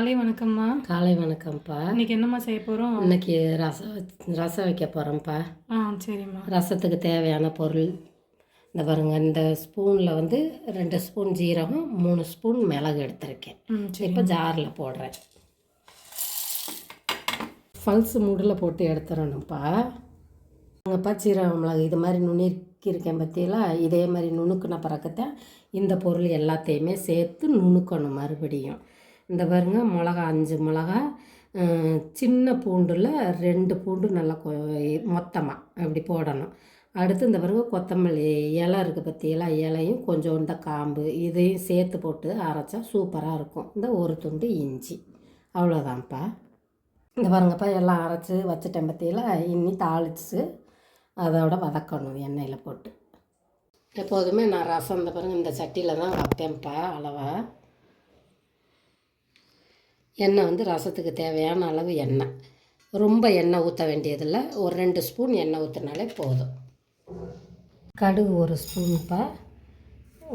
காலை வணக்கம்மா. காலை வணக்கம்ப்பா. இன்னைக்கு என்னம்மா செய்ய போகிறோம்? இன்னைக்கு ரசம் வைக்க போகிறோம்ப்பா. சரிம்மா. ரசத்துக்கு தேவையான பொருள் இந்த பாருங்க, இந்த ஸ்பூனில் வந்து 2 ஸ்பூன் ஜீரகம், 3 ஸ்பூன் மிளகு எடுத்திருக்கேன். இப்போ ஜாரில் போடுறேன். பல்ஸ் மூடில் போட்டு எடுத்துடணும்ப்பா. அங்கேப்பா சீரகம் மிளகு இது மாதிரி நுணுக்கியிருக்கேன் பற்றியெல்லாம், இதே மாதிரி நுணுக்குன பிறகுத்தான் இந்த பொருள் எல்லாத்தையுமே சேர்த்து நுணுக்கணும். மறுபடியும் இந்த பாருங்க, மிளகா 5 மிளகா, சின்ன பூண்டில் 2 பூண்டு நல்லா மொத்தமாக அப்படி போடணும். அடுத்து இந்த பாருங்க, கொத்தமல்லி இலை இருக்குது பற்றியெல்லாம், இலையும் கொஞ்சோண்ட காம்பு இதையும் சேர்த்து போட்டு அரைச்சா சூப்பராக இருக்கும். இந்த ஒரு துண்டு இஞ்சி, அவ்வளோதான்ப்பா. இந்த பாருங்கப்பா, எல்லாம் அரைச்சி வச்சுட்டேன் பற்றியெல்லாம். இன்னி தாளித்து அதோட வதக்கணும் எண்ணெயில் போட்டு. எப்போதுமே நான் ரசம் இந்த பாருங்கள் இந்த சட்டியில் தான் வைப்பேன்ப்பா. அளவாக எண்ணெய் வந்து ரசத்துக்கு தேவையான அளவு எண்ணெய், ரொம்ப எண்ணெய் ஊற்ற வேண்டியதில்லை. ஒரு 2 ஸ்பூன் எண்ணெய் ஊற்றினாலே போதும். கடுகு 1 ஸ்பூன்ப்பா.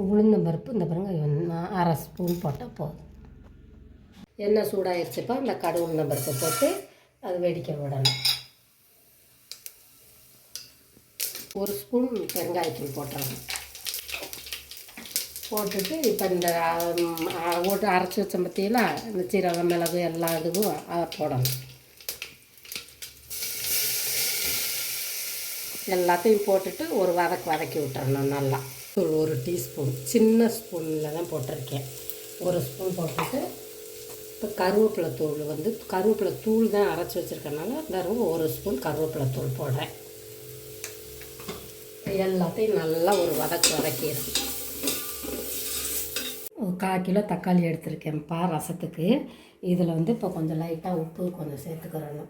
உளுந்தம்பருப்பு இந்த பாருங்க 1/2 ஸ்பூன் போட்டால் போதும். எண்ணெய் சூடாகிடுச்சுப்பா. இந்த கடுகு உளுந்தம்பருப்பு போட்டு அது வெடிக்க விடணும். 1 ஸ்பூன் பெருங்காயத்தூள் போட்டுறணும். போட்டுட்டு இப்போ இந்த ஓட்டு அரைச்சி வச்ச பற்றியெல்லாம் இந்த சீரகம் மிளகு எல்லா இதுவும் அதை போடணும். எல்லாத்தையும் போட்டுட்டு ஒரு வதக்கி விட்டுறணும் நல்லா. 1 டீஸ்பூன் சின்ன ஸ்பூனில் தான் போட்டிருக்கேன். 1 ஸ்பூன் போட்டுட்டு இப்போ கருவேப்பிலை தூள் வந்து கருவேப்பிலை தூள் தான் அரைச்சி வச்சுருக்கனால இந்த 1 ஸ்பூன் கருவேப்பிலை தூள் போடுறேன். எல்லாத்தையும் நல்லா ஒரு வதக்கிடும். 1/4 கிலோ தக்காளி எடுத்திருக்கேன்ப்பா ரசத்துக்கு. இதில் வந்து இப்போ கொஞ்சம் லைட்டாக உப்பு கொஞ்சம் சேர்த்துக்கிறணும்.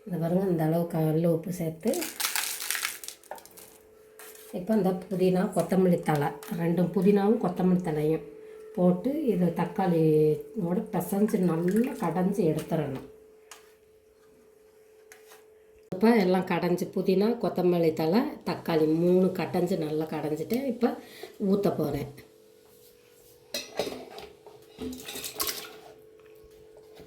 இந்த பாருங்கள், இந்த அளவு கல் உப்பு சேர்த்து இப்போ இந்த புதினா கொத்தமல்லி தழை 2 புதினாவும் கொத்தமல்லி தழையும் போட்டு இதை தக்காளியோட பிசைஞ்சு நல்லா கடைஞ்சி எடுத்துடணும். இப்போ எல்லாம் கடைஞ்சி புதினா கொத்தமல்லி தழை தக்காளி 3 கடைஞ்சி நல்லா கடைஞ்சிட்டு இப்போ ஊற்ற போகிறேன்.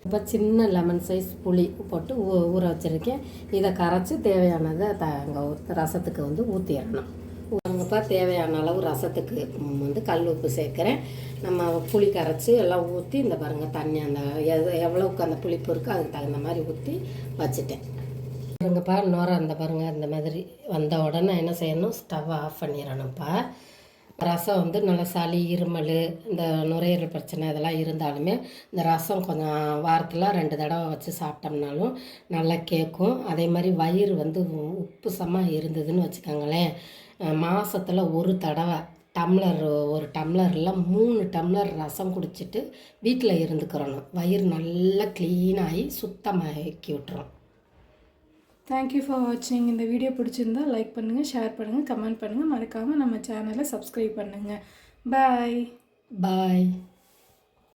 இப்போ சின்ன லெமன் சைஸ் புளி போட்டு ஊற வச்சுருக்கேன். இதை கரைச்சி தேவையானதை ரசத்துக்கு வந்து ஊற்றிடணும். ஊறுங்கப்பா. தேவையான அளவு ரசத்துக்கு வந்து கல் உப்பு சேர்க்குறேன். நம்ம புளி கரைச்சி எல்லாம் ஊற்றி இந்த பாருங்கள் தண்ணி அந்த எவ்வளோவுக்கு அந்த புளிப்பு இருக்குது அதுக்கு தகுந்த மாதிரி ஊற்றி வச்சுட்டேன். பாருங்கப்பா, நுரை அந்த பாருங்கள் இந்த மாதிரி வந்த உடனே என்ன செய்யணும், ஸ்டவ்வை ஆஃப் பண்ணிடணும்ப்பா. ரசம் வந்து நல்லா சளி இருமல் இந்த நுரையீரல் பிரச்சனை இதெல்லாம் இருந்தாலுமே இந்த ரசம் கொஞ்சம் வாரத்தில் 2 தடவை வச்சு சாப்பிட்டோம்னாலும் நல்லா கேட்கும். அதே மாதிரி வயிறு வந்து உப்புசமாக இருந்ததுன்னு வச்சுக்கோங்களேன், மாதத்தில் 1 தடவை ஒரு டம்ளரில் 3 டம்ளர் ரசம் குடிச்சிட்டு வீட்டில் இருந்துக்கிறணும். வயிறு நல்லா க்ளீனாகி சுத்தமாக்கி விட்டுரும். தேங்க்யூ ஃபார் வாட்சிங். இந்த வீடியோ பிடிச்சிருந்தா லைக் பண்ணுங்கள், ஷேர் பண்ணுங்கள், கமெண்ட் பண்ணுங்கள். மறக்காமல் நம்ம சேனலை சப்ஸ்கிரைப் பண்ணுங்கள். பாய்.